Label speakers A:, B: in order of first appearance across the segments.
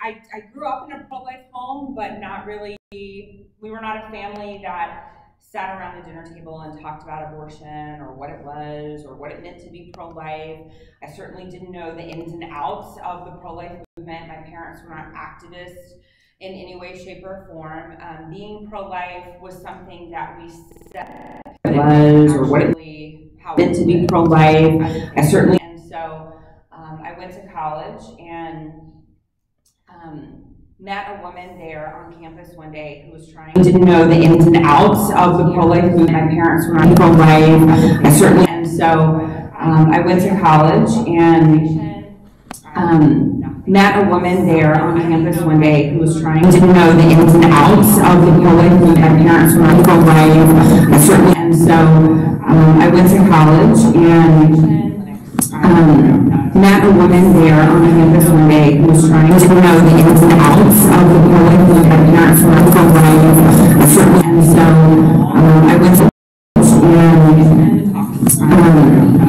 A: I grew up in a pro-life home, but not really, we were not a family that sat around the dinner table and talked about abortion or what it was or what it meant to be pro-life. I certainly didn't know the ins and outs of the pro-life movement. My parents were not activists in any way, shape, or form. Being pro-life was something that we said was or what it how meant to be pro-life. I certainly, and so I went to college and met a woman there on campus one day who was trying to know the ins and outs of the pro-life movement. My parents were not pro-life. I certainly, and so I went to college and met a woman there on campus one day who was trying to know the ins and outs of the pro-life movement. My parents were not pro-life. I certainly, and so I went to college and met a woman there on campus one day who was trying to know the ins and outs of the pro-life movement. My parents were not pro-life. I certainly, and so I went to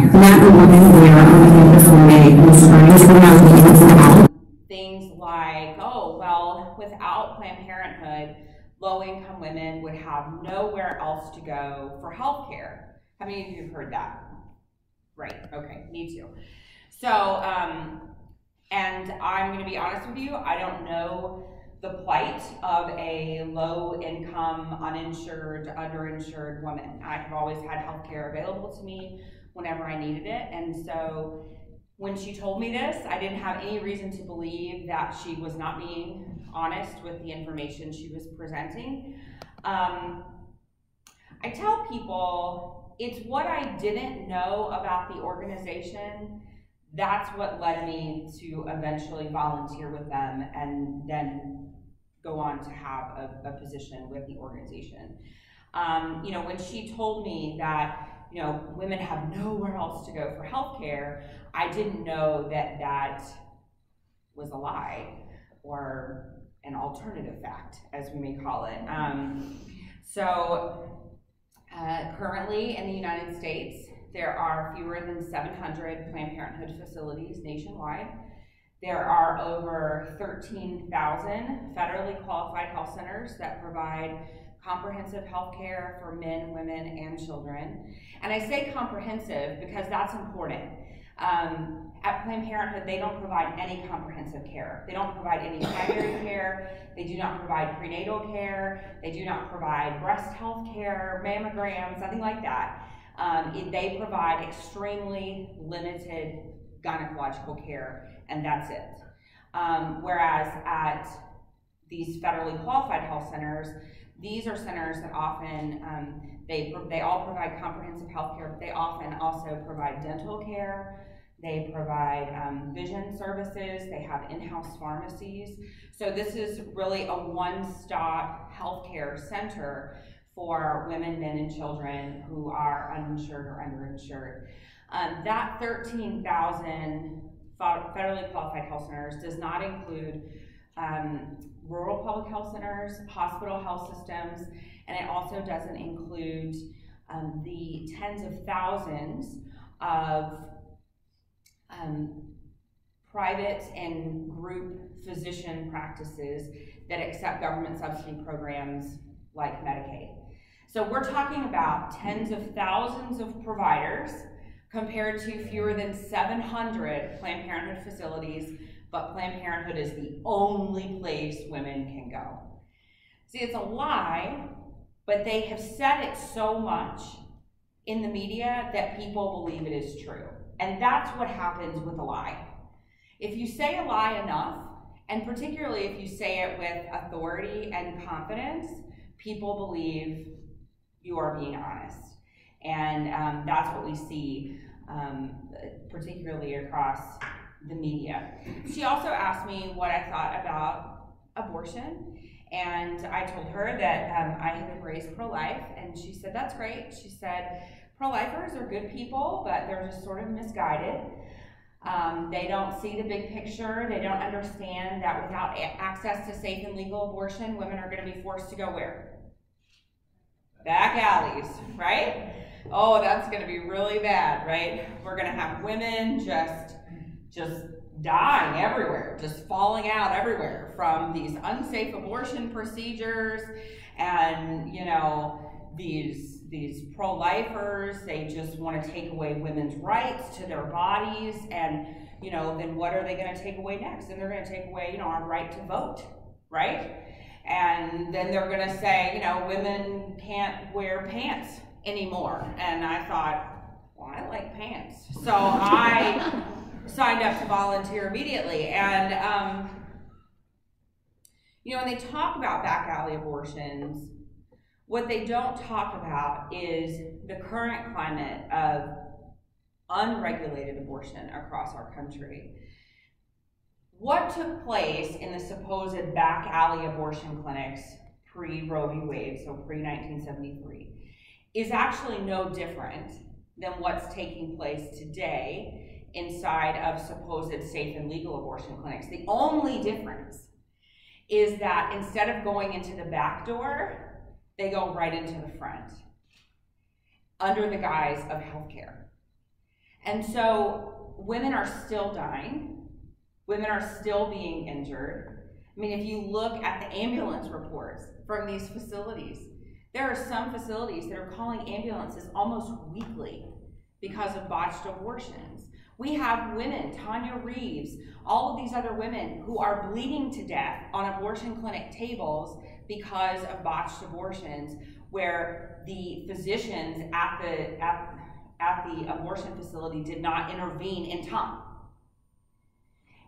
A: and met a woman there on campus one day who was trying to know the ins and outs. Things like, oh, well, without Planned Parenthood, low-income women would have nowhere else to go for health care. How many of you have heard that? Right, okay, me too. So, and I'm going to be honest with you, I don't know the plight of a low-income, uninsured, underinsured woman. I have always had health care available to me whenever I needed it, and so when she told me this, I didn't have any reason to believe that she was not being honest with the information she was presenting. I tell people it's what I didn't know about the organization that's what led me to eventually volunteer with them and then go on to have a position with the organization. You know, when she told me that, you know, women have nowhere else to go for healthcare, I didn't know that that was a lie or an alternative fact, as we may call it. Currently in the United States, there are fewer than 700 Planned Parenthood facilities nationwide. There are over 13,000 federally qualified health centers that provide comprehensive health care for men, women, and children. And I say comprehensive because that's important. At Planned Parenthood, they don't provide any comprehensive care. They don't provide any primary care. They do not provide prenatal care. They do not provide breast health care, mammograms, nothing like that. They provide extremely limited gynecological care, and that's it. Whereas at these federally qualified health centers, these are centers that often, they all provide comprehensive health care, but they often also provide dental care. They provide vision services. They have in-house pharmacies. So this is really a one-stop healthcare center for women, men, and children who are uninsured or underinsured. That 13,000 federally qualified health centers does not include rural public health centers, hospital health systems, and it also doesn't include the tens of thousands of private and group physician practices that accept government subsidy programs like Medicaid. So we're talking about tens of thousands of providers compared to fewer than 700 Planned Parenthood facilities, but Planned Parenthood is the only place women can go. See, it's a lie, but they have said it so much in the media that people believe it is true. And that's what happens with a lie. If you say a lie enough, and particularly if you say it with authority and confidence, people believe you are being honest. And that's what we see particularly across the media. She also asked me what I thought about abortion. And I told her that I had been raised pro-life, and she said, that's great. She said, pro-lifers are good people, but they're just sort of misguided. They don't see the big picture. They don't understand that without access to safe and legal abortion, women are going to be forced to go where? Back alleys, right? Oh, that's going to be really bad, right? We're going to have women just dying everywhere, just falling out everywhere from these unsafe abortion procedures, and you know, these pro-lifers, they just want to take away women's rights to their bodies, and you know, then what are they going to take away next? And they're going to take away, you know, our right to vote, right? And then they're going to say, you know, women can't wear pants anymore. And I thought, well, I like pants, so I signed up to volunteer immediately. And you know, when they talk about back alley abortions, what they don't talk about is the current climate of unregulated abortion across our country. What took place in the supposed back alley abortion clinics pre-Roe v. Wade, so pre-1973, is actually no different than what's taking place today inside of supposed safe and legal abortion clinics. The only difference is that instead of going into the back door, they go right into the front under the guise of healthcare. And so women are still dying. Women are still being injured. I mean, if you look at the ambulance reports from these facilities, there are some facilities that are calling ambulances almost weekly because of botched abortions. We have women, Tanya Reeves, all of these other women who are bleeding to death on abortion clinic tables because of botched abortions, where the physicians at the abortion facility did not intervene in time.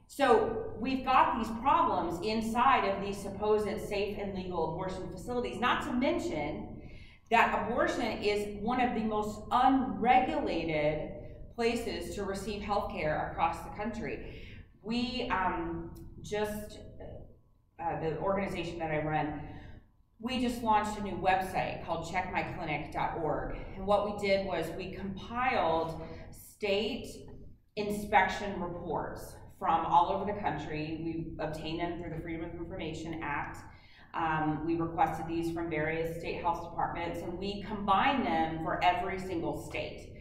A: So we've got these problems inside of these supposed safe and legal abortion facilities, not to mention that abortion is one of the most unregulated places to receive health care across the country. We the organization that I run, we just launched a new website called checkmyclinic.org. And what we did was we compiled state inspection reports from all over the country. We obtained them through the Freedom of Information Act. We requested these from various state health departments, and we combined them for every single state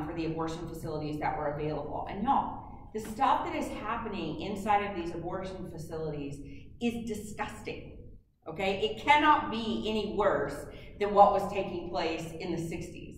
A: for the abortion facilities that were available. And y'all, the stuff that is happening inside of these abortion facilities is disgusting, okay? It cannot be any worse than what was taking place in the 60s.